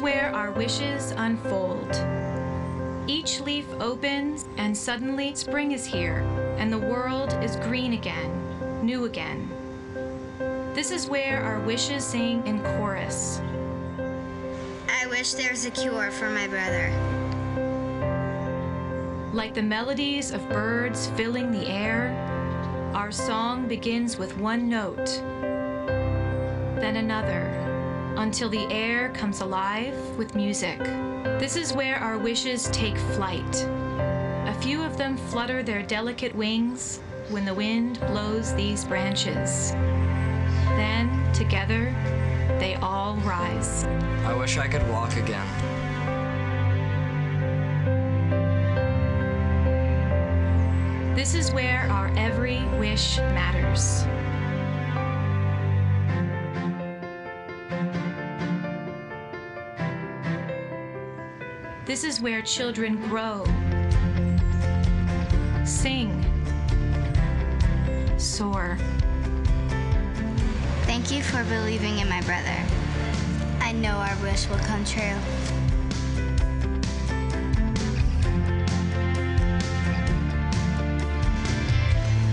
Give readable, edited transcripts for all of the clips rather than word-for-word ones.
where our wishes unfold. Each leaf opens, and suddenly spring is here, and the world is green again, new again. This is where our wishes sing in chorus. I wish there was a cure for my brother. Like the melodies of birds filling the air, our song begins with one note, then another, until the air comes alive with music. This is where our wishes take flight. A few of them flutter their delicate wings when the wind blows these branches. Then, together, they all rise. I wish I could walk again. This is where our every wish matters. This is where children grow, sing, soar. Thank you for believing in my brother. I know our wish will come true.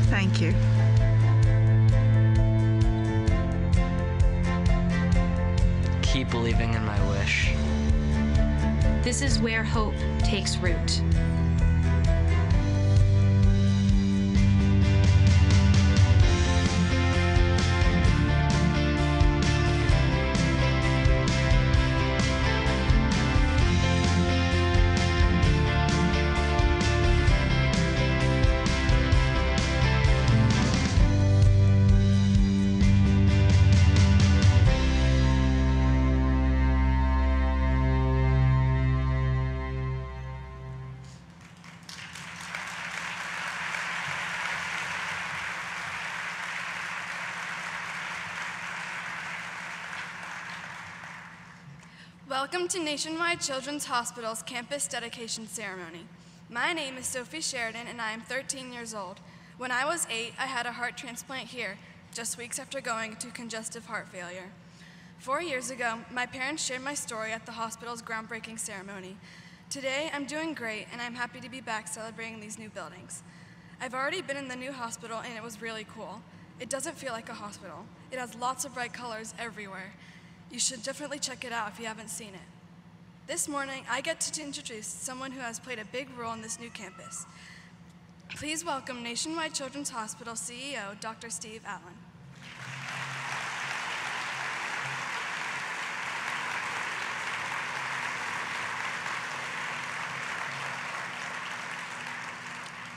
Thank you. Keep believing in my wish. This is where hope takes root. Welcome to Nationwide Children's Hospital's campus dedication ceremony. My name is Sophie Sheridan and I am 13 years old. When I was 8, I had a heart transplant here, just weeks after going into congestive heart failure. 4 years ago, my parents shared my story at the hospital's groundbreaking ceremony. Today, I'm doing great and I'm happy to be back celebrating these new buildings. I've already been in the new hospital and it was really cool. It doesn't feel like a hospital. It has lots of bright colors everywhere. You should definitely check it out if you haven't seen it. This morning, I get to introduce someone who has played a big role in this new campus. Please welcome Nationwide Children's Hospital CEO, Dr. Steve Allen.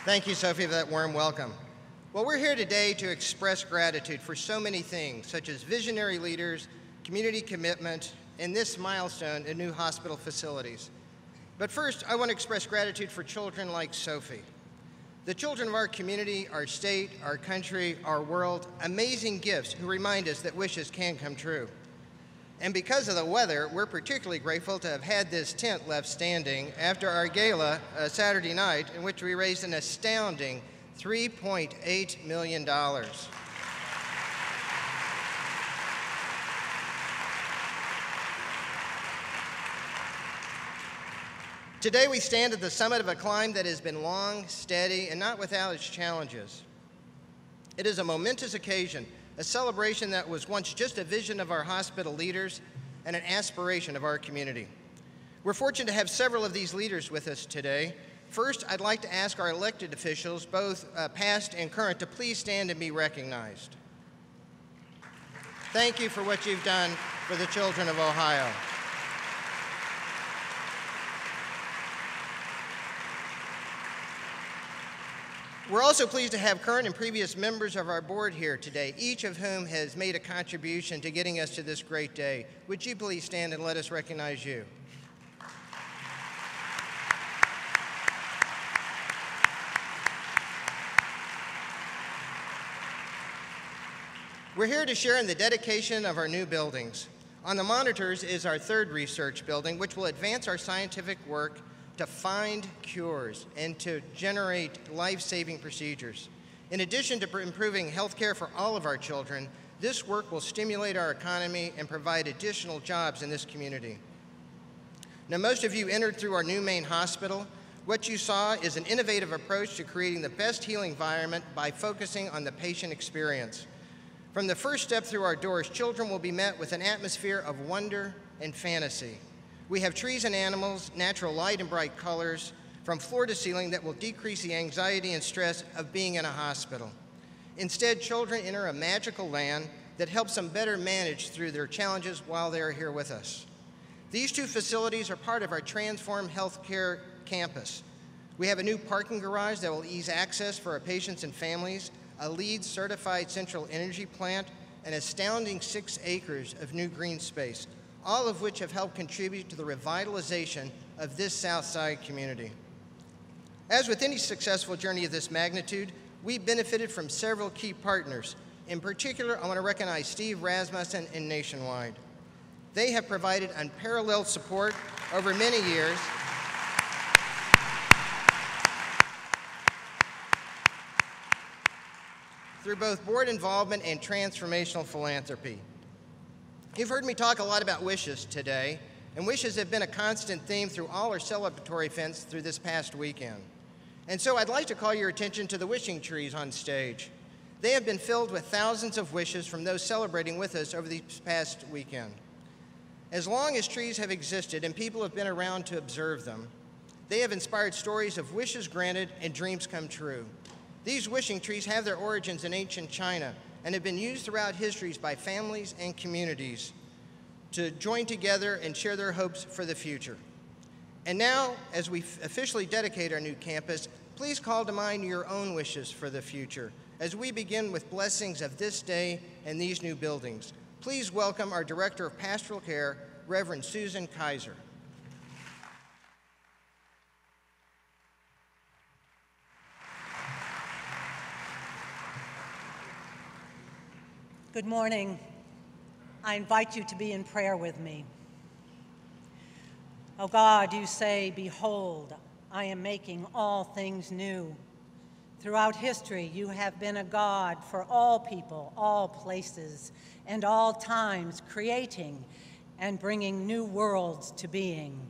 Thank you, Sophie, for that warm welcome. Well, we're here today to express gratitude for so many things, such as visionary leaders, community commitment, and this milestone in new hospital facilities. But first, I want to express gratitude for children like Sophie. The children of our community, our state, our country, our world, amazing gifts who remind us that wishes can come true. And because of the weather, we're particularly grateful to have had this tent left standing after our gala Saturday night, in which we raised an astounding $3.8 million. Today we stand at the summit of a climb that has been long, steady, and not without its challenges. It is a momentous occasion, a celebration that was once just a vision of our hospital leaders and an aspiration of our community. We're fortunate to have several of these leaders with us today. First, I'd like to ask our elected officials, both past and current, to please stand and be recognized. Thank you for what you've done for the children of Ohio. We're also pleased to have current and previous members of our board here today, each of whom has made a contribution to getting us to this great day. Would you please stand and let us recognize you? We're here to share in the dedication of our new buildings. On the monitors is our third research building, which will advance our scientific work to find cures and to generate life-saving procedures. In addition to improving health care for all of our children, this work will stimulate our economy and provide additional jobs in this community. Now, most of you entered through our new main hospital. What you saw is an innovative approach to creating the best healing environment by focusing on the patient experience. From the first step through our doors, children will be met with an atmosphere of wonder and fantasy. We have trees and animals, natural light and bright colors, from floor to ceiling that will decrease the anxiety and stress of being in a hospital. Instead, children enter a magical land that helps them better manage through their challenges while they are here with us. These two facilities are part of our transformed healthcare campus. We have a new parking garage that will ease access for our patients and families, a LEED certified central energy plant, an astounding 6 acres of new green space, all of which have helped contribute to the revitalization of this South Side community. As with any successful journey of this magnitude, we benefited from several key partners. In particular, I want to recognize Steve Rasmussen and Nationwide. They have provided unparalleled support over many years through both board involvement and transformational philanthropy. You've heard me talk a lot about wishes today, and wishes have been a constant theme through all our celebratory events through this past weekend. And so I'd like to call your attention to the wishing trees on stage. They have been filled with thousands of wishes from those celebrating with us over the past weekend. As long as trees have existed and people have been around to observe them, they have inspired stories of wishes granted and dreams come true. These wishing trees have their origins in ancient China and have been used throughout histories by families and communities to join together and share their hopes for the future. And now, as we officially dedicate our new campus, please call to mind your own wishes for the future as we begin with blessings of this day and these new buildings. Please welcome our Director of Pastoral Care, Reverend Susan Kaiser. Good morning. I invite you to be in prayer with me. Oh God, you say, "Behold, I am making all things new." Throughout history, you have been a God for all people, all places, and all times, creating and bringing new worlds to being.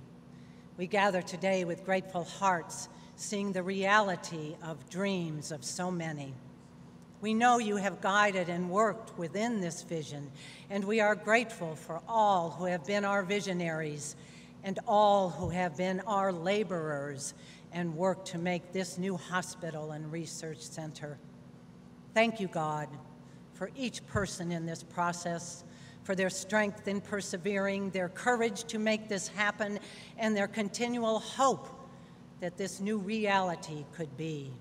We gather today with grateful hearts, seeing the reality of dreams of so many. We know you have guided and worked within this vision, and we are grateful for all who have been our visionaries and all who have been our laborers and worked to make this new hospital and research center. Thank you, God, for each person in this process, for their strength in persevering, their courage to make this happen, and their continual hope that this new reality could be.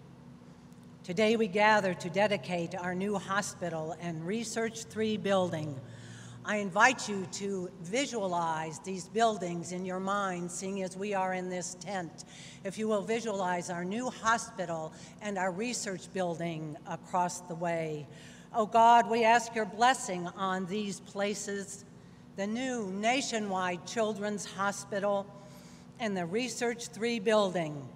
Today we gather to dedicate our new hospital and Research 3 building. I invite you to visualize these buildings in your mind, seeing as we are in this tent. If you will visualize our new hospital and our research building across the way. Oh God, we ask your blessing on these places, the new Nationwide Children's Hospital and the Research 3 building.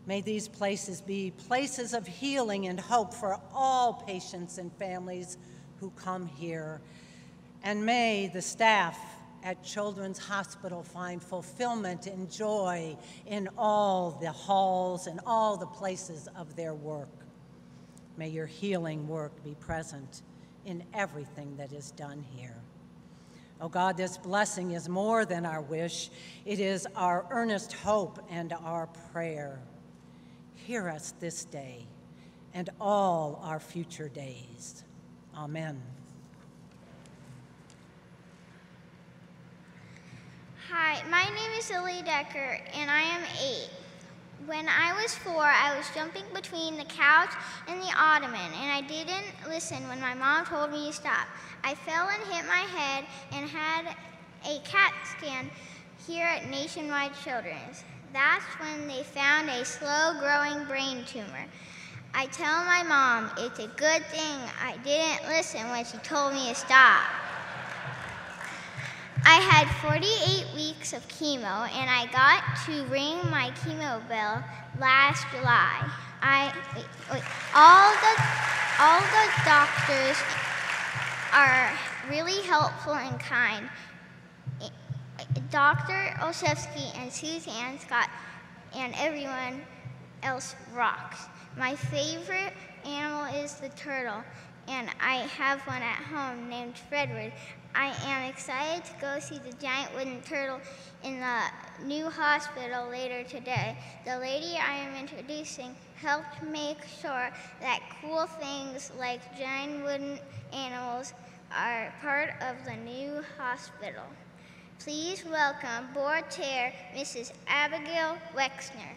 May these places be places of healing and hope for all patients and families who come here. And may the staff at Children's Hospital find fulfillment and joy in all the halls and all the places of their work. May your healing work be present in everything that is done here. Oh God, this blessing is more than our wish. It is our earnest hope and our prayer. Hear us this day and all our future days. Amen. Hi, my name is Lily Decker, and I am 8. When I was 4, I was jumping between the couch and the ottoman, and I didn't listen when my mom told me to stop. I fell and hit my head and had a CAT scan here at Nationwide Children's. That's when they found a slow-growing brain tumor. I tell my mom it's a good thing I didn't listen when she told me to stop. I had 48 weeks of chemo, and I got to ring my chemo bell last July. All the doctors are really helpful and kind. Dr. Olszewski and Suzanne Scott and everyone else rocks. My favorite animal is the turtle, and I have one at home named Fredward. I am excited to go see the giant wooden turtle in the new hospital later today. The lady I am introducing helped make sure that cool things like giant wooden animals are part of the new hospital. Please welcome Board Chair Mrs. Abigail Wexner.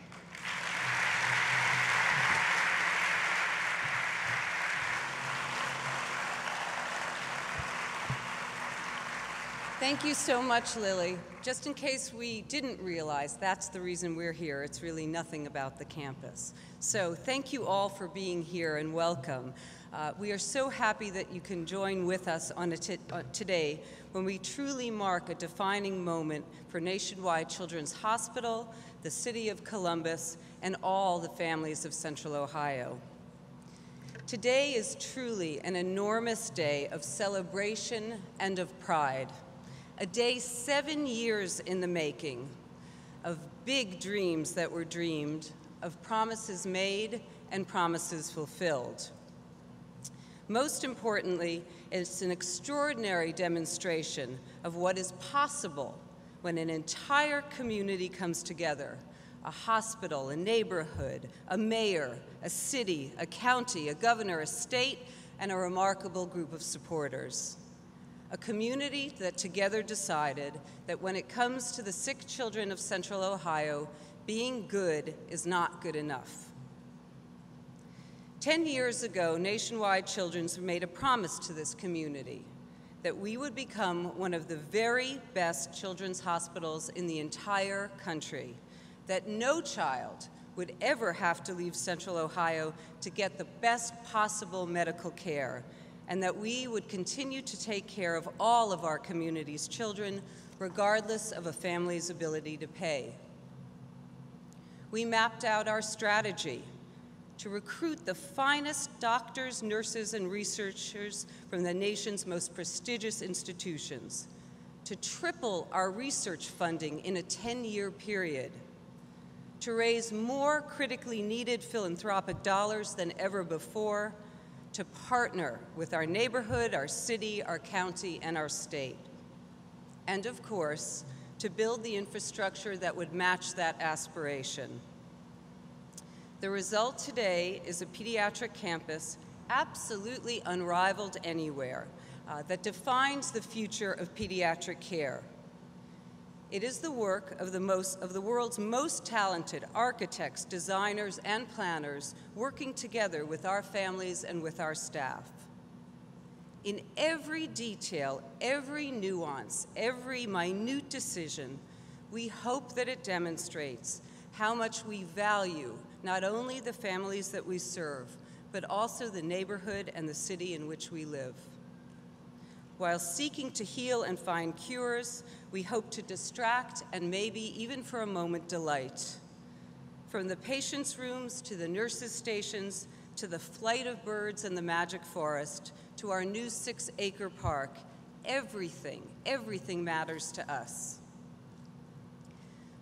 Thank you so much, Lily. Just in case we didn't realize, that's the reason we're here. It's really nothing about the campus. So thank you all for being here and welcome. We are so happy that you can join with us on today when we truly mark a defining moment for Nationwide Children's Hospital, the City of Columbus, and all the families of Central Ohio. Today is truly an enormous day of celebration and of pride. A day 7 years in the making, of big dreams that were dreamed, of promises made and promises fulfilled. Most importantly, it's an extraordinary demonstration of what is possible when an entire community comes together: a hospital, a neighborhood, a mayor, a city, a county, a governor, a state, and a remarkable group of supporters. A community that together decided that when it comes to the sick children of Central Ohio, being good is not good enough. 10 years ago, Nationwide Children's made a promise to this community that we would become one of the very best children's hospitals in the entire country, that no child would ever have to leave Central Ohio to get the best possible medical care, and that we would continue to take care of all of our community's children, regardless of a family's ability to pay. We mapped out our strategy to recruit the finest doctors, nurses, and researchers from the nation's most prestigious institutions, to triple our research funding in a 10-year period, to raise more critically needed philanthropic dollars than ever before, to partner with our neighborhood, our city, our county, and our state. And of course, to build the infrastructure that would match that aspiration. The result today is a pediatric campus absolutely unrivaled anywhere, that defines the future of pediatric care. It is the work of the world's most talented architects, designers, and planners working together with our families and with our staff. In every detail, every nuance, every minute decision, we hope that it demonstrates how much we value not only the families that we serve, but also the neighborhood and the city in which we live. While seeking to heal and find cures, we hope to distract and maybe even for a moment delight. From the patients' rooms to the nurses' stations, to the flight of birds and the magic forest, to our new 6-acre park, everything matters to us.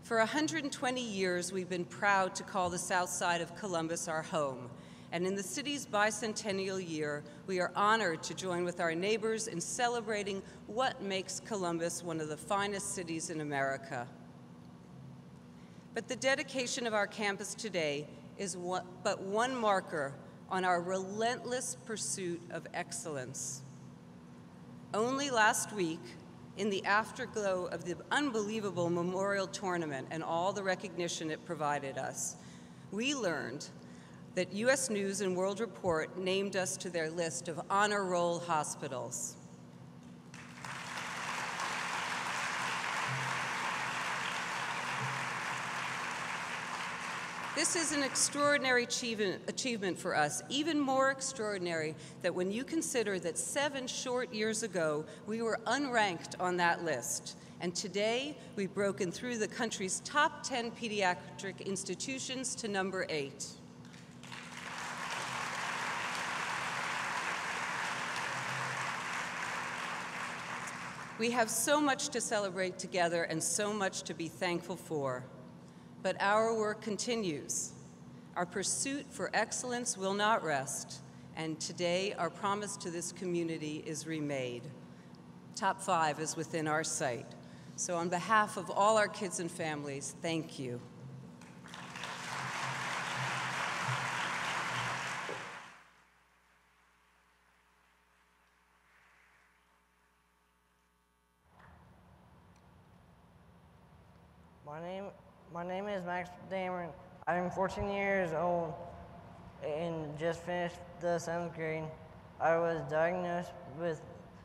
For 120 years, we've been proud to call the South Side of Columbus our home. And in the city's bicentennial year, we are honored to join with our neighbors in celebrating what makes Columbus one of the finest cities in America. But the dedication of our campus today is but one marker on our relentless pursuit of excellence. Only last week, in the afterglow of the unbelievable Memorial Tournament and all the recognition it provided us, we learned that U.S. News and World Report named us to their list of honor roll hospitals. This is an extraordinary achievement for us, even more extraordinary that when you consider that 7 short years ago, we were unranked on that list. And today, we've broken through the country's top 10 pediatric institutions to number 8. We have so much to celebrate together and so much to be thankful for. But our work continues. Our pursuit for excellence will not rest, and today our promise to this community is remade. Top 5 is within our sight. So on behalf of all our kids and families, thank you. My name is Max Dameron. I'm 14 years old and just finished the 7th grade. I was diagnosed with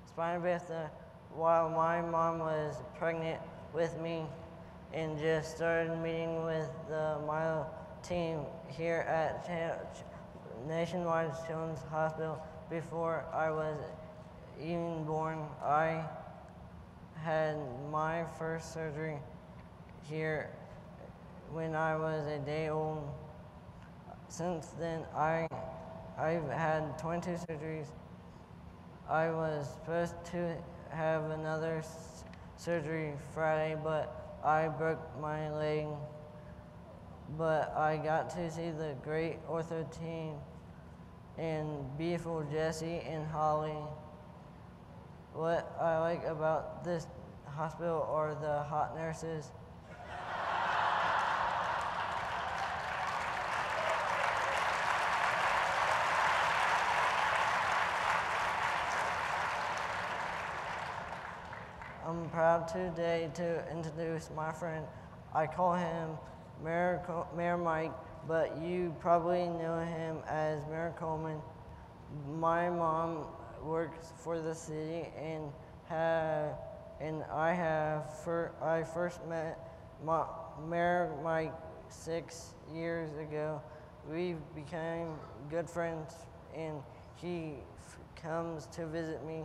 spina bifida while my mom was pregnant with me and just started meeting with the Milo team here at Nationwide Children's Hospital before I was even born. I had my first surgery here when I was a day old. Since then, I've had 22 surgeries. I was supposed to have another surgery Friday, but I broke my leg. But I got to see the great ortho team and beautiful Jessie and Holly. What I like about this hospital are the hot nurses. I'm proud today to introduce my friend. I call him Mayor Mike, but you probably know him as Mayor Coleman. My mom works for the city, and I first met Mayor Mike 6 years ago. We became good friends, and he comes to visit me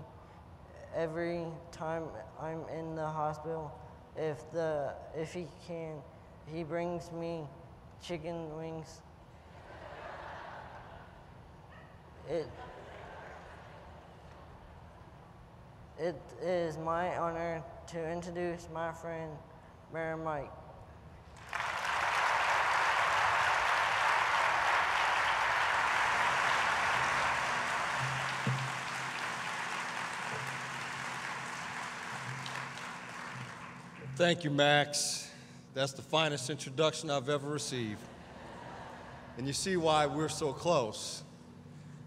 every time I'm in the hospital. If he can, he brings me chicken wings. It is my honor to introduce my friend, Mayor Mike. Thank you, Max. That's the finest introduction I've ever received. And you see why we're so close.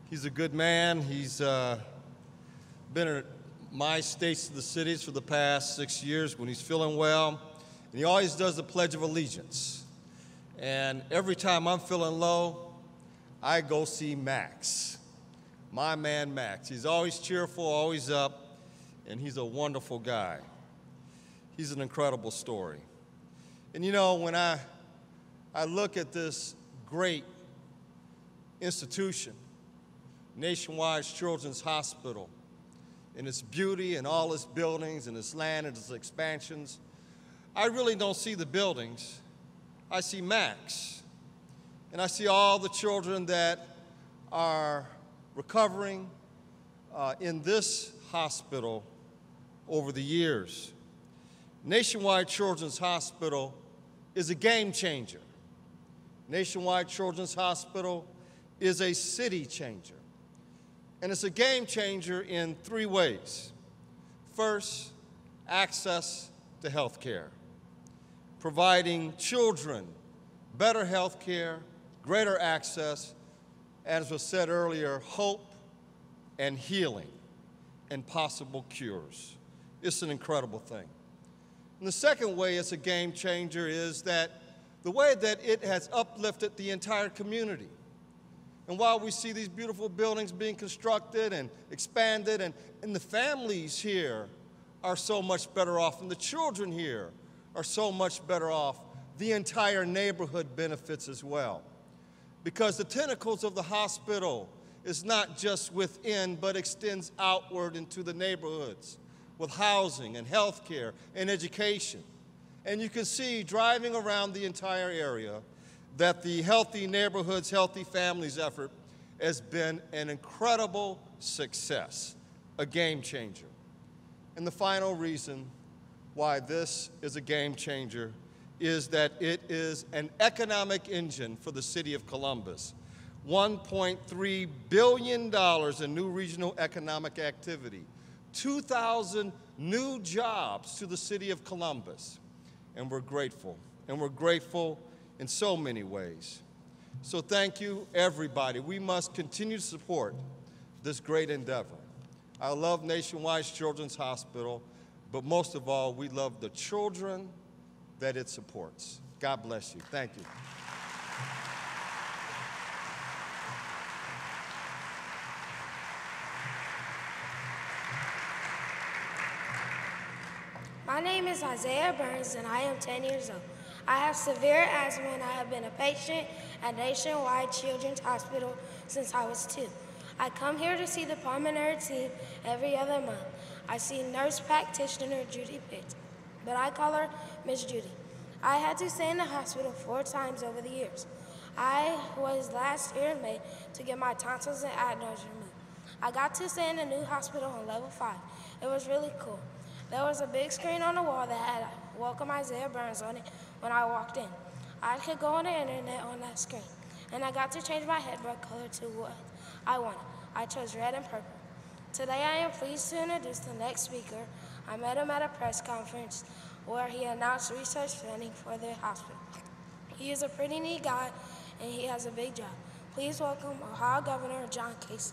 He's a good man. He's been at my States to the Cities for the past 6 years when he's feeling well. And he always does the Pledge of Allegiance. And every time I'm feeling low, I go see Max, my man Max. He's always cheerful, always up, and he's a wonderful guy. He's an incredible story. And you know, when I look at this great institution, Nationwide Children's Hospital, and its beauty and all its buildings and its land and its expansions, I really don't see the buildings. I see Max. And I see all the children that are recovering in this hospital over the years. Nationwide Children's Hospital is a game changer. Nationwide Children's Hospital is a city changer. And it's a game changer in 3 ways. First, access to health care, providing children better health care, greater access, as was said earlier, hope and healing and possible cures. It's an incredible thing. And the second way it's a game changer is that the way that it has uplifted the entire community. And while we see these beautiful buildings being constructed and expanded, and the families here are so much better off, and the children here are so much better off, the entire neighborhood benefits as well. Because the tentacles of the hospital is not just within, but extends outward into the neighborhoods with housing and health care and education. And you can see driving around the entire area that the Healthy Neighborhoods, Healthy Families effort has been an incredible success, a game changer. And the final reason why this is a game changer is that it is an economic engine for the city of Columbus. $1.3 billion in new regional economic activity, 2,000 new jobs to the city of Columbus. And we're grateful, and we're grateful in so many ways. So thank you, everybody. We must continue to support this great endeavor. I love Nationwide Children's Hospital, but most of all, we love the children that it supports. God bless you. Thank you. My name is Isaiah Burns, and I am 10 years old. I have severe asthma, and I have been a patient at Nationwide Children's Hospital since I was 2. I come here to see the pulmonary team every other month. I see nurse practitioner Judy Pitts, but I call her Miss Judy. I had to stay in the hospital 4 times over the years. I was last here in May to get my tonsils and adenoids removed. I got to stay in a new hospital on level 5. It was really cool. There was a big screen on the wall that had Welcome Isaiah Burns on it when I walked in. I could go on the internet on that screen, and I got to change my headband color to what I wanted. I chose red and purple. Today I am pleased to introduce the next speaker. I met him at a press conference where he announced research funding for the hospital. He is a pretty neat guy, and he has a big job. Please welcome Ohio Governor John Kasich.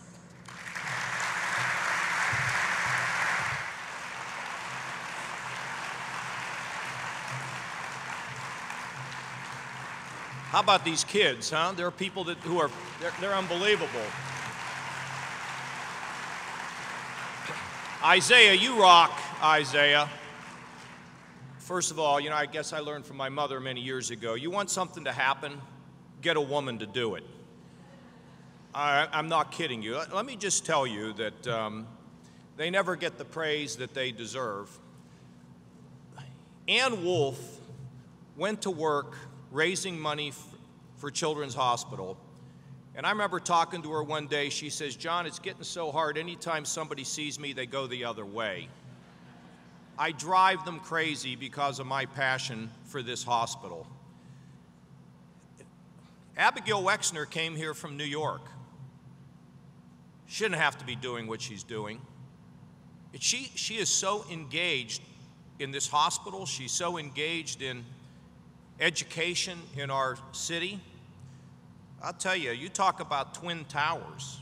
How about these kids, huh? There are people they're unbelievable. Isaiah, you rock, Isaiah. First of all, I guess I learned from my mother many years ago, you want something to happen, get a woman to do it. I'm not kidding you. Let me just tell you that they never get the praise that they deserve. Ann Wolf went to work raising money for Children's Hospital. And I remember talking to her one day. She says, John, it's getting so hard. Anytime somebody sees me, they go the other way. I drive them crazy because of my passion for this hospital. Abigail Wexner came here from New York. She didn't have to be doing what she's doing. She is so engaged in this hospital. She's so engaged in education in our city. I'll tell you, you talk about twin towers.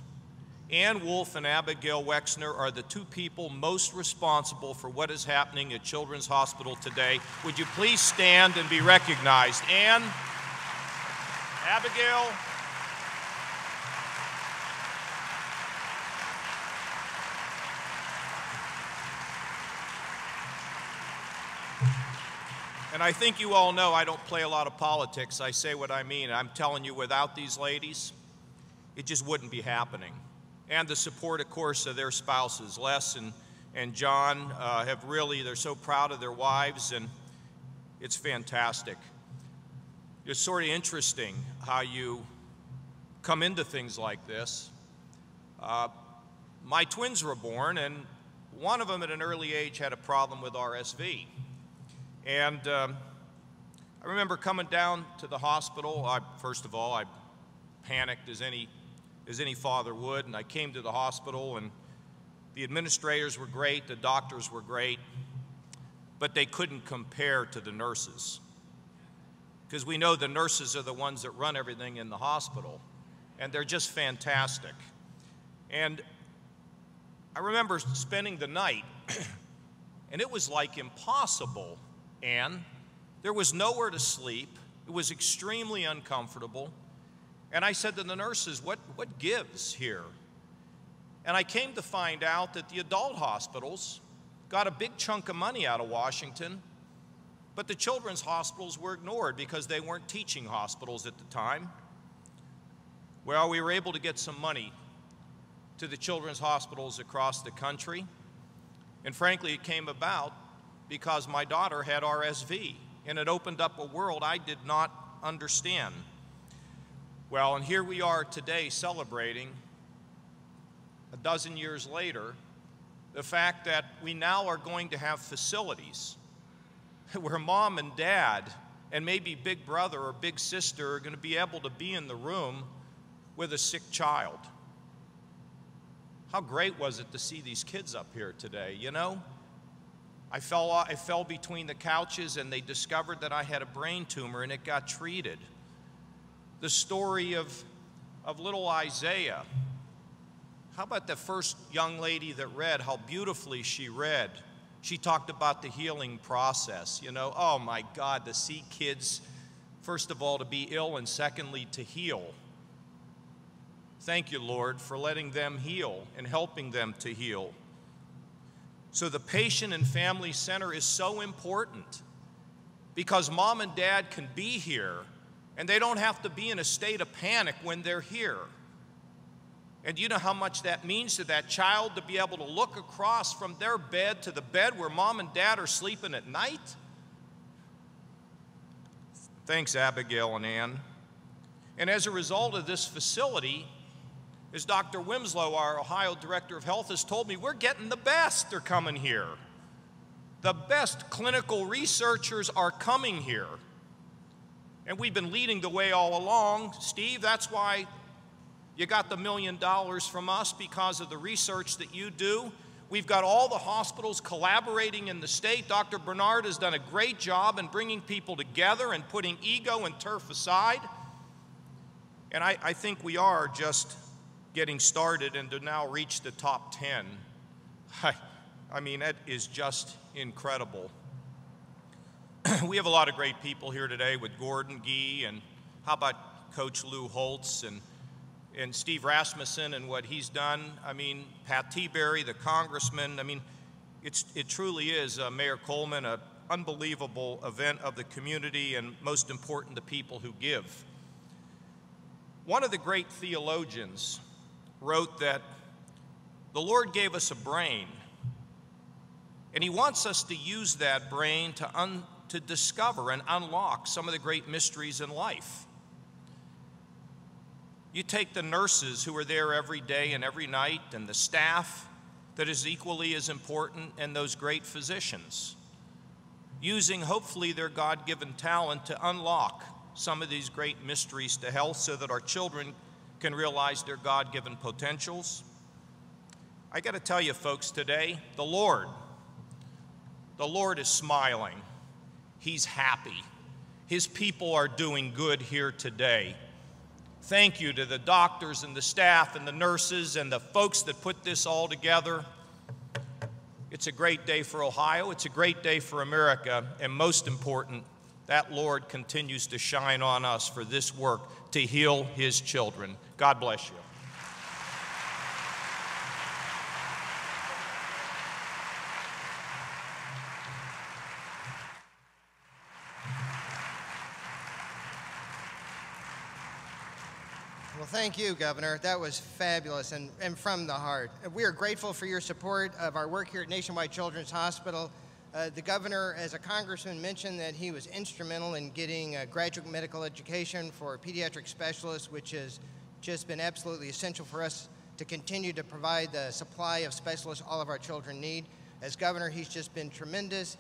Ann Wolf and Abigail Wexner are the 2 people most responsible for what is happening at Children's Hospital today. Would you please stand and be recognized? Ann, Abigail, and I think you all know I don't play a lot of politics. I say what I mean. I'm telling you, without these ladies, it just wouldn't be happening. And the support, of course, of their spouses. Les and John they're so proud of their wives, and it's fantastic. It's sort of interesting how you come into things like this. My twins were born, and one of them at an early age had a problem with RSV. And I remember coming down to the hospital. First of all, I panicked as any father would, and I came to the hospital, and the administrators were great, the doctors were great, but they couldn't compare to the nurses. Because we know the nurses are the ones that run everything in the hospital, and they're just fantastic. And I remember spending the night, and it was like impossible, Ann. There was nowhere to sleep. It was extremely uncomfortable. And I said to the nurses, what gives here? And I came to find out that the adult hospitals got a big chunk of money out of Washington, but the children's hospitals were ignored because they weren't teaching hospitals at the time. Well, we were able to get some money to the children's hospitals across the country. And frankly, it came about because my daughter had RSV, and it opened up a world I did not understand. Well, and here we are today celebrating, a dozen years later, the fact that we now are going to have facilities where mom and dad and maybe big brother or big sister are going to be able to be in the room with a sick child. How great was it to see these kids up here today, you know? I fell between the couches and they discovered that I had a brain tumor and it got treated. The story of little Isaiah. How about the first young lady that read, how beautifully she read? She talked about the healing process, you know. Oh my God, to see kids, first of all, to be ill and secondly, to heal. Thank you, Lord, for letting them heal and helping them to heal. So the patient and family center is so important because mom and dad can be here and they don't have to be in a state of panic when they're here. And you know how much that means to that child to be able to look across from their bed to the bed where mom and dad are sleeping at night? Thanks, Abigail and Ann. And as a result of this facility, as Dr. Wimslow, our Ohio Director of Health, has told me, we're getting the best. They're coming here. The best clinical researchers are coming here. And we've been leading the way all along. Steve, that's why you got the $1 million from us, because of the research that you do. We've got all the hospitals collaborating in the state. Dr. Bernard has done a great job in bringing people together and putting ego and turf aside. And I think we are just getting started, and to now reach the top 10. I mean, that is just incredible. We have a lot of great people here today with Gordon Gee, and how about Coach Lou Holtz and Steve Rasmussen and what he's done. I mean, Pat Teaberry, the congressman. I mean, it truly is, Mayor Coleman, an unbelievable event of the community, and most important, the people who give. One of the great theologians wrote that the Lord gave us a brain, and he wants us to use that brain to discover and unlock some of the great mysteries in life. You take the nurses who are there every day and every night, and the staff that is equally as important, and those great physicians, using hopefully their God-given talent to unlock some of these great mysteries to health so that our children can realize their God-given potentials. I got to tell you, folks, today, the Lord is smiling. He's happy. His people are doing good here today. Thank you to the doctors and the staff and the nurses and the folks that put this all together. It's a great day for Ohio. It's a great day for America. And most important, that Lord continues to shine on us for this work to heal his children. God bless you. Well, thank you, Governor. That was fabulous and from the heart. We are grateful for your support of our work here at Nationwide Children's Hospital. The governor, as a congressman, mentioned that he was instrumental in getting graduate medical education for pediatric specialists, which has just been absolutely essential for us to continue to provide the supply of specialists all of our children need. As governor, he's just been tremendous.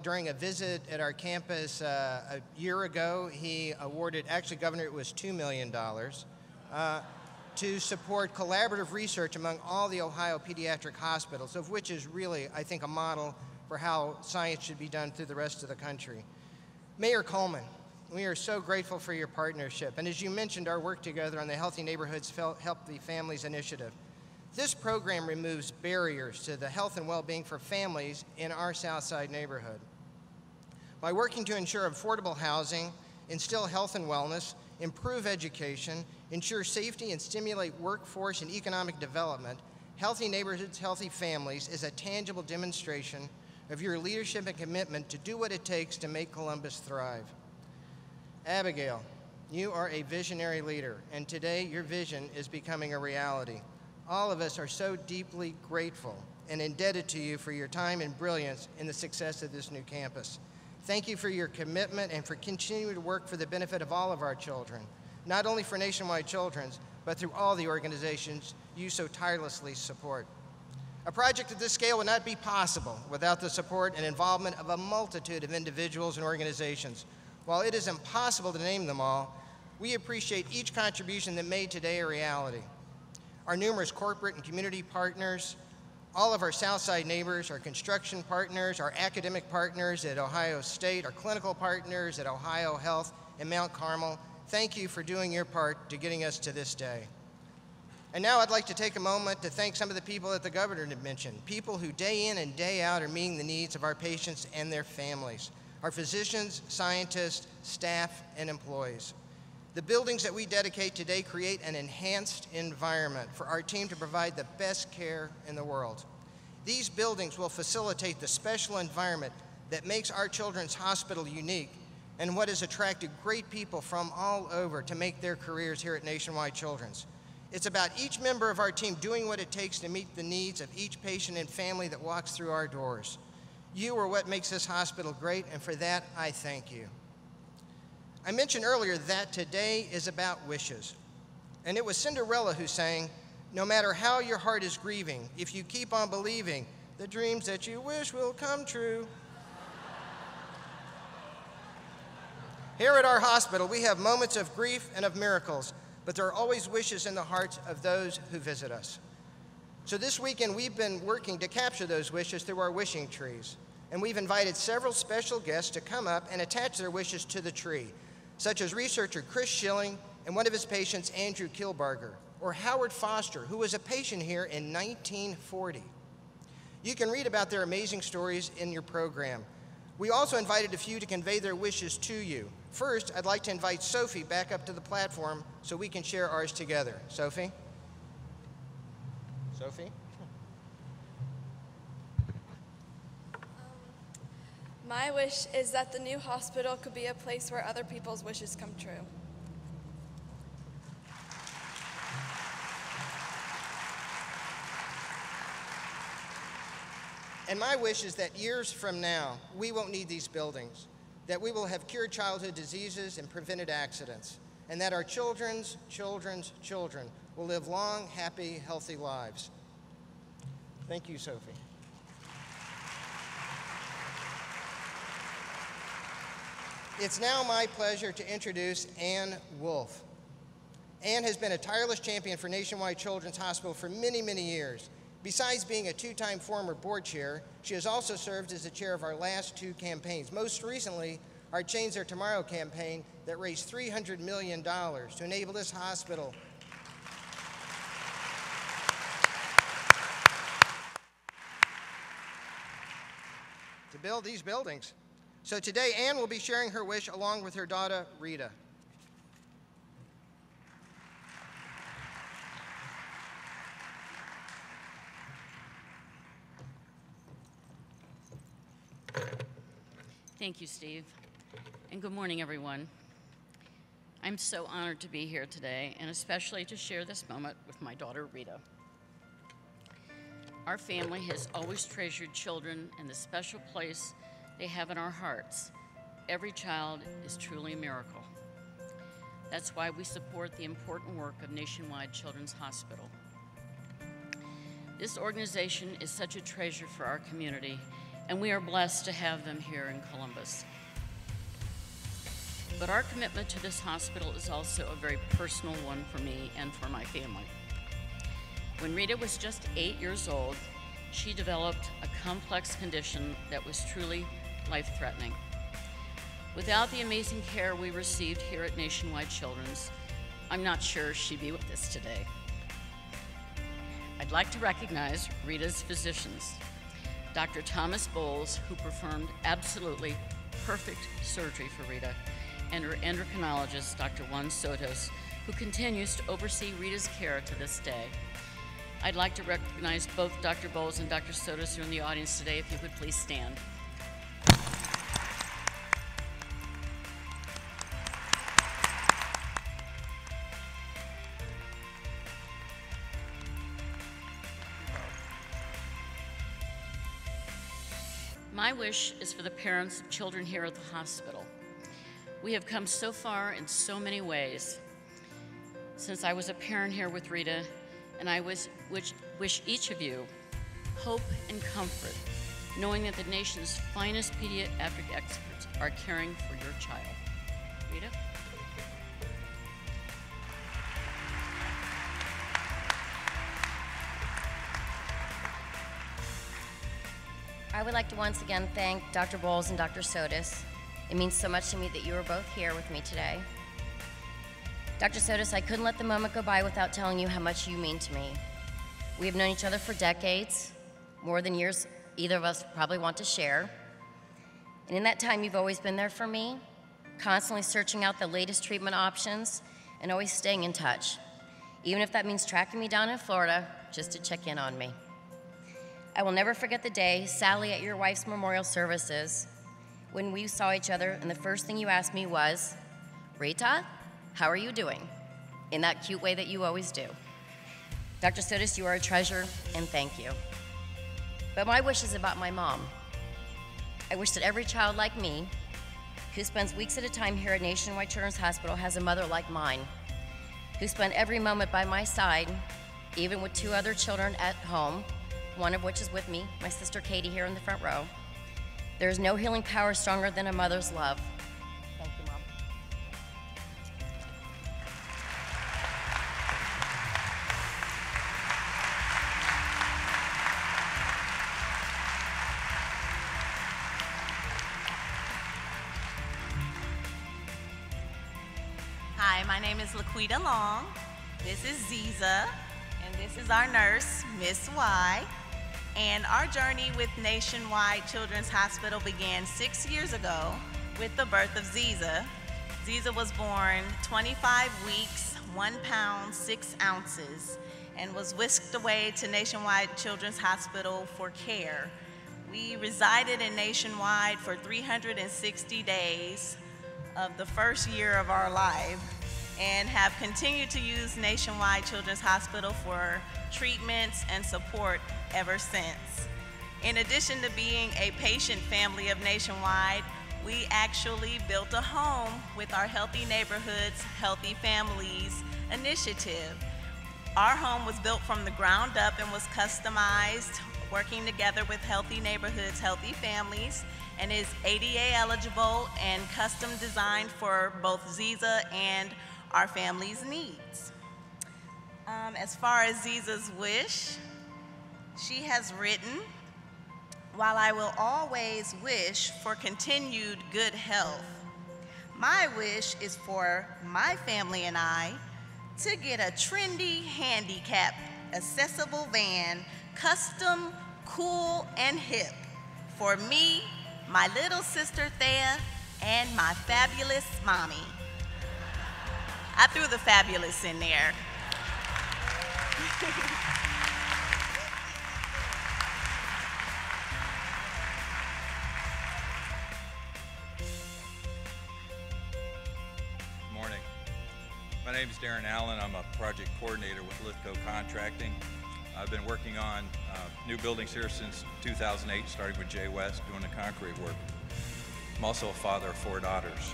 During a visit at our campus a year ago, he awarded, actually, Governor, it was $2 million to support collaborative research among all the Ohio pediatric hospitals, of which is really, I think, a model for how science should be done through the rest of the country. Mayor Coleman, we are so grateful for your partnership, and as you mentioned, our work together on the Healthy Neighborhoods Healthy Families Initiative. This program removes barriers to the health and well-being for families in our Southside neighborhood. By working to ensure affordable housing, instill health and wellness, improve education, ensure safety, and stimulate workforce and economic development, Healthy Neighborhoods, Healthy Families is a tangible demonstration of your leadership and commitment to do what it takes to make Columbus thrive. Abigail, you are a visionary leader, and today your vision is becoming a reality. All of us are so deeply grateful and indebted to you for your time and brilliance in the success of this new campus. Thank you for your commitment and for continuing to work for the benefit of all of our children, not only for Nationwide Children's, but through all the organizations you so tirelessly support. A project of this scale would not be possible without the support and involvement of a multitude of individuals and organizations. While it is impossible to name them all, we appreciate each contribution that made today a reality. Our numerous corporate and community partners, all of our Southside neighbors, our construction partners, our academic partners at Ohio State, our clinical partners at Ohio Health and Mount Carmel, thank you for doing your part to getting us to this day. And now I'd like to take a moment to thank some of the people that the governor had mentioned, people who day in and day out are meeting the needs of our patients and their families, our physicians, scientists, staff, and employees. The buildings that we dedicate today create an enhanced environment for our team to provide the best care in the world. These buildings will facilitate the special environment that makes our children's hospital unique and what has attracted great people from all over to make their careers here at Nationwide Children's. It's about each member of our team doing what it takes to meet the needs of each patient and family that walks through our doors. You are what makes this hospital great, and for that, I thank you. I mentioned earlier that today is about wishes. And it was Cinderella who sang, "No matter how your heart is grieving, if you keep on believing, the dreams that you wish will come true." Here at our hospital, we have moments of grief and of miracles, but there are always wishes in the hearts of those who visit us. So this weekend, we've been working to capture those wishes through our wishing trees. And we've invited several special guests to come up and attach their wishes to the tree, such as researcher Chris Schilling and one of his patients, Andrew Kilbarger, or Howard Foster, who was a patient here in 1940. You can read about their amazing stories in your program. We also invited a few to convey their wishes to you. First, I'd like to invite Sophie back up to the platform so we can share ours together. Sophie? Sophie? My wish is that the new hospital could be a place where other people's wishes come true. And my wish is that years from now, we won't need these buildings, that we will have cured childhood diseases and prevented accidents, and that our children's children's children will live long, happy, healthy lives. Thank you, Sophie. It's now my pleasure to introduce Ann Wolf. Ann has been a tireless champion for Nationwide Children's Hospital for many, many years. Besides being a two-time former board chair, she has also served as the chair of our last two campaigns. Most recently, our Change Their Tomorrow campaign that raised $300 million to enable this hospital to build these buildings. So today, Ann will be sharing her wish along with her daughter, Rita. Thank you, Steve, and good morning, everyone. I'm so honored to be here today, and especially to share this moment with my daughter, Rita. Our family has always treasured children and the special place they have in our hearts. Every child is truly a miracle. That's why we support the important work of Nationwide Children's Hospital. This organization is such a treasure for our community, and we are blessed to have them here in Columbus. But our commitment to this hospital is also a very personal one for me and for my family. When Rita was just 8 years old, she developed a complex condition that was truly life-threatening. Without the amazing care we received here at Nationwide Children's, I'm not sure she'd be with us today. I'd like to recognize Rita's physicians, Dr. Thomas Bowles, who performed absolutely perfect surgery for Rita, and her endocrinologist, Dr. Juan Sotos, who continues to oversee Rita's care to this day. I'd like to recognize both Dr. Bowles and Dr. Sotos who are in the audience today, if you could please stand. My wish is for the parents of children here at the hospital. We have come so far in so many ways. Since I was a parent here with Rita, and I wish each of you hope and comfort, knowing that the nation's finest pediatric experts are caring for your child. Rita? I would like to once again thank Dr. Bowles and Dr. Sotis. It means so much to me that you are both here with me today. Dr. Sotis, I couldn't let the moment go by without telling you how much you mean to me. We have known each other for decades, more than years either of us probably want to share. And in that time, you've always been there for me, constantly searching out the latest treatment options and always staying in touch, even if that means tracking me down in Florida just to check in on me. I will never forget the day, Sally, at your wife's memorial services, when we saw each other and the first thing you asked me was, Rita, how are you doing? In that cute way that you always do. Dr. Sotis, you are a treasure, and thank you. But my wish is about my mom. I wish that every child like me, who spends weeks at a time here at Nationwide Children's Hospital, has a mother like mine, who spent every moment by my side, even with 2 other children at home, one of which is with me, my sister Katie here in the front row. There is no healing power stronger than a mother's love. Thank you, Mom. Hi, my name is Laquita Long. This is Ziza, and this is our nurse, Miss Y. And our journey with Nationwide Children's Hospital began 6 years ago with the birth of Ziza. Ziza was born 25 weeks, 1 pound, 6 ounces, and was whisked away to Nationwide Children's Hospital for care. We resided in Nationwide for 360 days of the first year of our life and have continued to use Nationwide Children's Hospital for treatments and support ever since. In addition to being a patient family of Nationwide, we actually built a home with our Healthy Neighborhoods, Healthy Families initiative. Our home was built from the ground up and was customized, working together with Healthy Neighborhoods, Healthy Families, and is ADA eligible and custom designed for both Ziza and our family's needs. As far as Ziza's wish, she has written, while I will always wish for continued good health, my wish is for my family and I to get a trendy, handicapped, accessible van, custom, cool, and hip for me, my little sister Thea, and my fabulous mommy. I threw the fabulous in there. Morning. My name is Darren Allen. I'm a project coordinator with Lithgow Contracting. I've been working on new buildings here since 2008, starting with Jay West, doing the concrete work. I'm also a father of 4 daughters.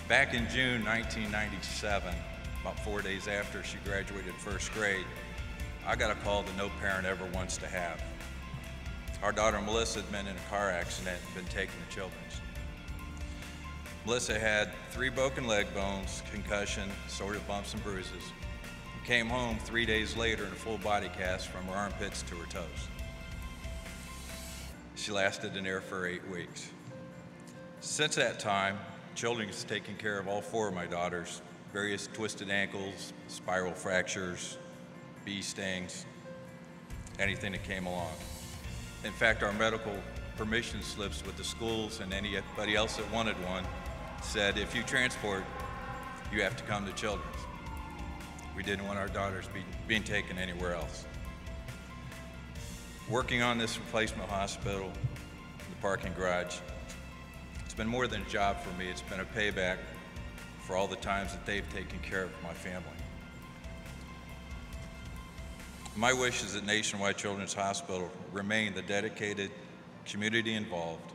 Back in June 1997, about 4 days after she graduated first grade, I got a call that no parent ever wants to have. Our daughter Melissa had been in a car accident and been taken to Children's. Melissa had 3 broken leg bones, concussion, assorted bumps and bruises, and came home 3 days later in a full body cast from her armpits to her toes. She lasted in there for 8 weeks. Since that time, Children's has taken care of all 4 of my daughters, various twisted ankles, spiral fractures, bee stings, anything that came along. In fact, our medical permission slips with the schools and anybody else that wanted one said, if you transport, you have to come to Children's. We didn't want our daughters being taken anywhere else. Working on this replacement hospital, the parking garage, it's been more than a job for me. It's been a payback for all the times that they've taken care of my family. My wish is that Nationwide Children's Hospital remain the dedicated, community-involved,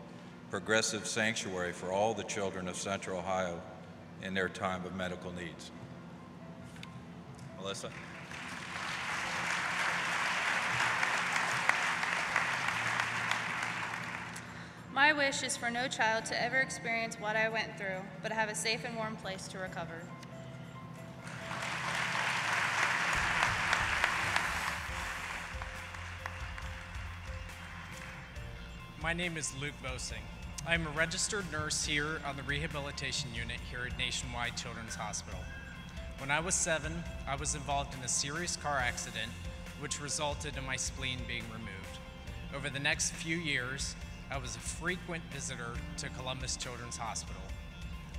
progressive sanctuary for all the children of Central Ohio in their time of medical needs. Melissa. My wish is for no child to ever experience what I went through, but have a safe and warm place to recover. My name is Luke Bosing. I'm a registered nurse here on the rehabilitation unit here at Nationwide Children's Hospital. When I was 7, I was involved in a serious car accident which resulted in my spleen being removed. Over the next few years, I was a frequent visitor to Columbus Children's Hospital.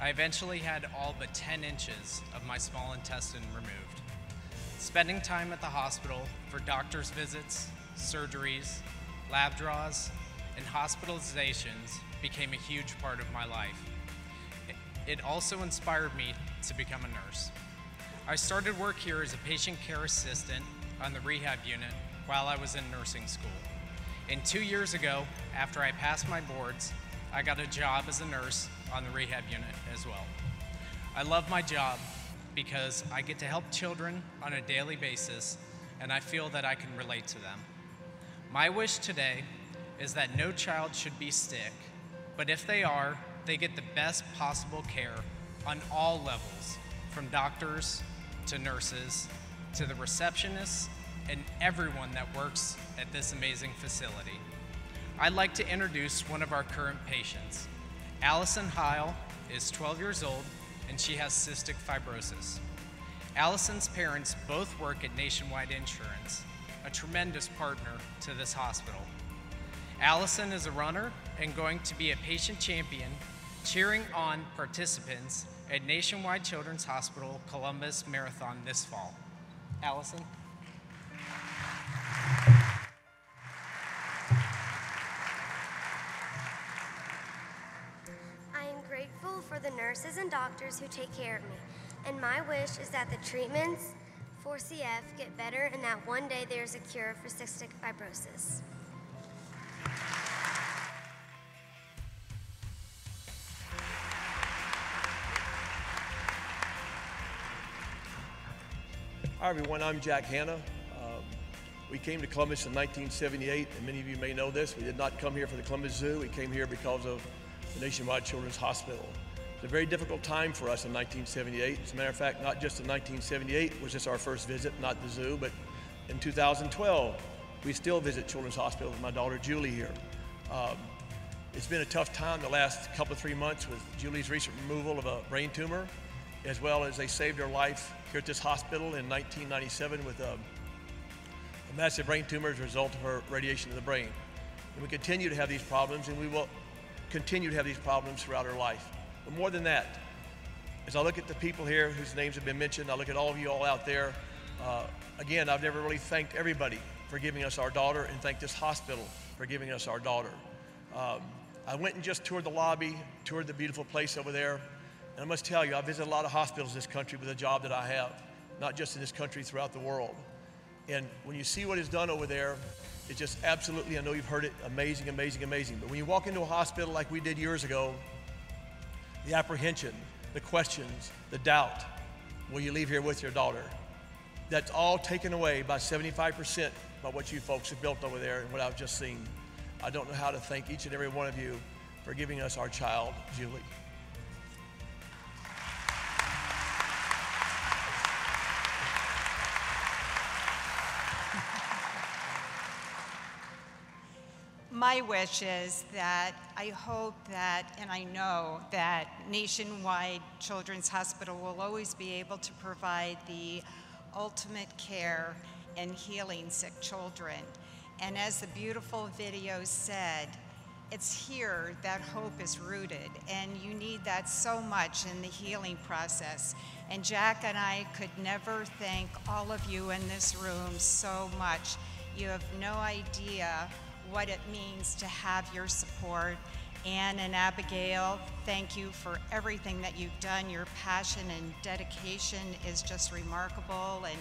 I eventually had all but 10 inches of my small intestine removed. Spending time at the hospital for doctor's visits, surgeries, lab draws, and hospitalizations became a huge part of my life. It also inspired me to become a nurse. I started work here as a patient care assistant on the rehab unit while I was in nursing school. And 2 years ago, after I passed my boards, I got a job as a nurse on the rehab unit as well. I love my job because I get to help children on a daily basis, and I feel that I can relate to them. My wish today is that no child should be sick, but if they are, they get the best possible care on all levels, from doctors to nurses to the receptionists and everyone that works at this amazing facility. I'd like to introduce one of our current patients. Allison Heil is 12 years old and she has cystic fibrosis. Allison's parents both work at Nationwide Insurance, a tremendous partner to this hospital. Allison is a runner and going to be a patient champion, cheering on participants at Nationwide Children's Hospital Columbus Marathon this fall. Allison. I am grateful for the nurses and doctors who take care of me, and my wish is that the treatments for CF get better and that one day there's a cure for cystic fibrosis. Hi everyone, I'm Jack Hanna. We came to Columbus in 1978, and many of you may know this. We did not come here for the Columbus Zoo. We came here because of the Nationwide Children's Hospital. It's a very difficult time for us in 1978. As a matter of fact, not just in 1978 was this our first visit, not the zoo, but in 2012, we still visit Children's Hospital with my daughter Julie here. It's been a tough time the last couple of 3 months with Julie's recent removal of a brain tumor, as well as they saved her life here at this hospital in 1997 with a massive brain tumor as a result of her radiation to the brain. And we continue to have these problems, and we will continue to have these problems throughout her life. But more than that, as I look at the people here whose names have been mentioned, I look at all of you all out there, again, I've never really thanked everybody for giving us our daughter, and thanked this hospital for giving us our daughter. I went and just toured the lobby, toured the beautiful place over there, and I must tell you, I visited a lot of hospitals in this country with the job that I have, not just in this country, throughout the world. And when you see what is done over there, it's just absolutely, I know you've heard it, amazing, amazing, amazing. But when you walk into a hospital like we did years ago, the apprehension, the questions, the doubt, will you leave here with your daughter? That's all taken away by 75% by what you folks have built over there and what I've just seen. I don't know how to thank each and every one of you for giving us our child, Julie. My wish is that I hope that, and I know that Nationwide Children's Hospital will always be able to provide the ultimate care and healing sick children. And as the beautiful video said, it's here that hope is rooted, and you need that so much in the healing process. And Jack and I could never thank all of you in this room so much. You have no idea what it means to have your support. Anne and Abigail, thank you for everything that you've done. Your passion and dedication is just remarkable. And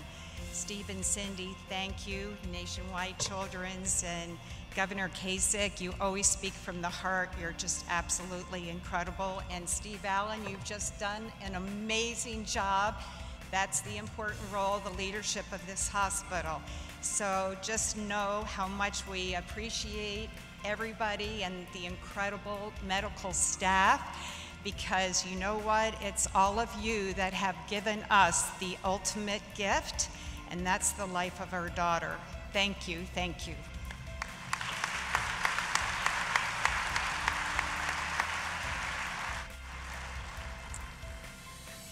Steve and Cindy, thank you. Nationwide Children's and Governor Kasich, you always speak from the heart. You're just absolutely incredible. And Steve Allen, you've just done an amazing job. That's the important role, the leadership of this hospital. So just know how much we appreciate everybody and the incredible medical staff, because you know what? It's all of you that have given us the ultimate gift, and that's the life of our daughter. Thank you, thank you.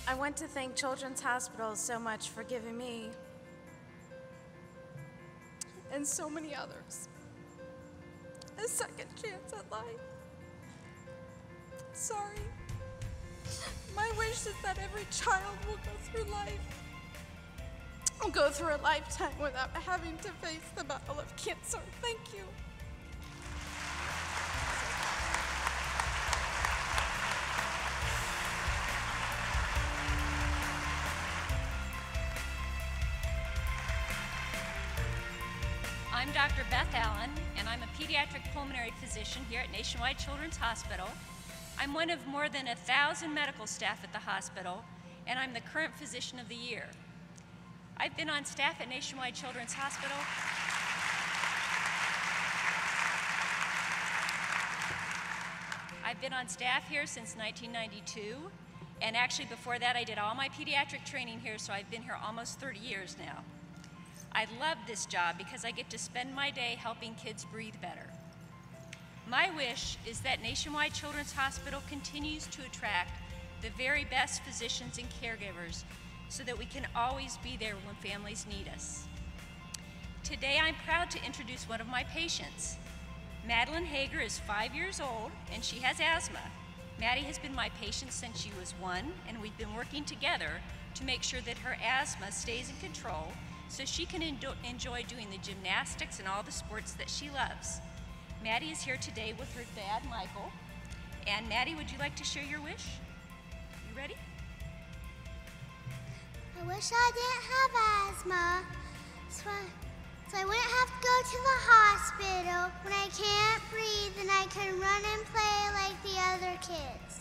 I want to thank Children's Hospital so much for giving me and so many others a second chance at life. Sorry. My wish is that every child will go through a lifetime without having to face the battle of cancer. Thank you. I'm Dr. Beth Allen, and I'm a pediatric pulmonary physician here at Nationwide Children's Hospital. I'm one of more than 1,000 medical staff at the hospital, and I'm the current physician of the year. I've been on staff at Nationwide Children's Hospital I've been on staff here since 1992, and actually before that I did all my pediatric training here, so I've been here almost 30 years now. I love this job because I get to spend my day helping kids breathe better. My wish is that Nationwide Children's Hospital continues to attract the very best physicians and caregivers so that we can always be there when families need us. Today I'm proud to introduce one of my patients. Madeline Hager is 5 years old and she has asthma. Maddie has been my patient since she was 1, and we've been working together to make sure that her asthma stays in control so she can enjoy doing the gymnastics and all the sports that she loves. Maddie is here today with her dad, Michael. And Maddie, would you like to share your wish? You ready? I wish I didn't have asthma, so I wouldn't have to go to the hospital when I can't breathe and I can run and play like the other kids.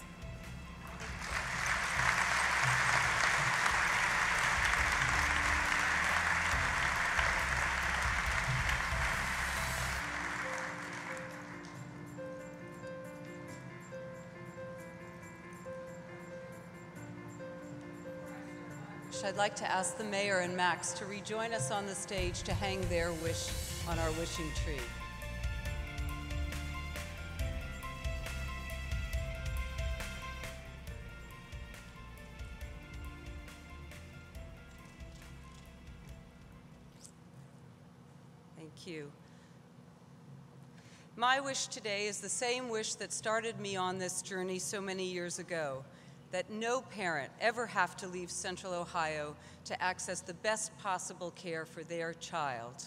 I'd like to ask the mayor and Max to rejoin us on the stage to hang their wish on our wishing tree. Thank you. My wish today is the same wish that started me on this journey so many years ago, that no parent ever have to leave Central Ohio to access the best possible care for their child.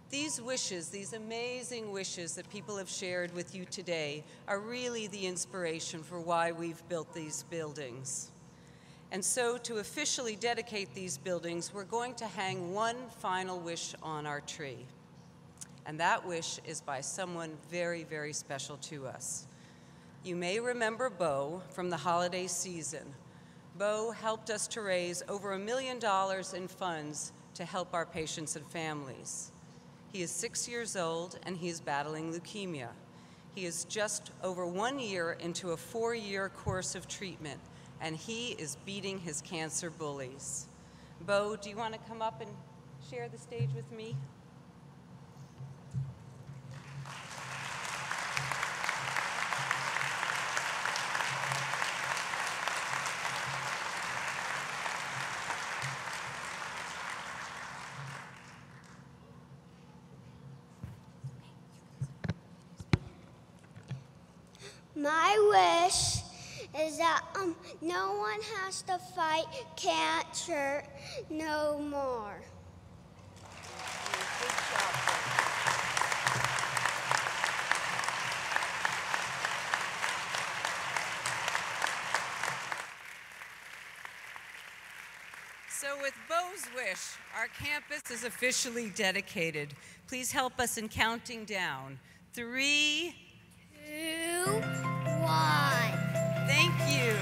These wishes, these amazing wishes that people have shared with you today, are really the inspiration for why we've built these buildings. And so to officially dedicate these buildings, we're going to hang one final wish on our tree. And that wish is by someone very, very special to us. You may remember Bo from the holiday season. Bo helped us to raise over $1 million in funds to help our patients and families. He is 6 years old and he is battling leukemia. He is just over 1 year into a 4-year course of treatment, and he is beating his cancer bullies. Bo, do you want to come up and share the stage with me? My wish is that no one has to fight cancer no more. Good job. So with Bo's wish, our campus is officially dedicated. Please help us in counting down. 3, 2, 1. Thank you.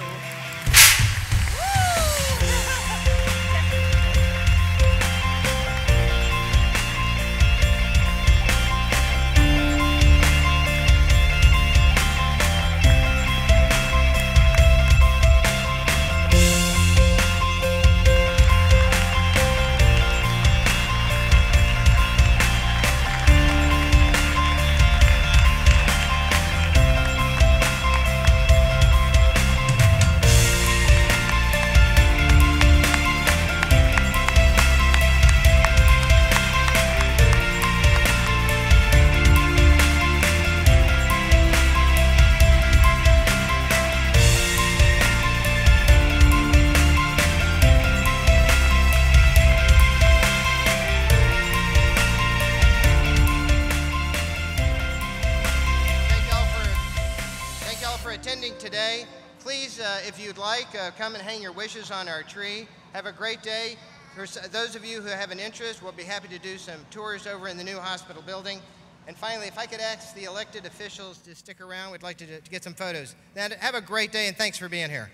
like, come and hang your wishes on our tree. Have a great day. For those of you who have an interest, we'll be happy to do some tours over in the new hospital building. And finally, if I could ask the elected officials to stick around, we'd like to get some photos. Now, have a great day, and thanks for being here.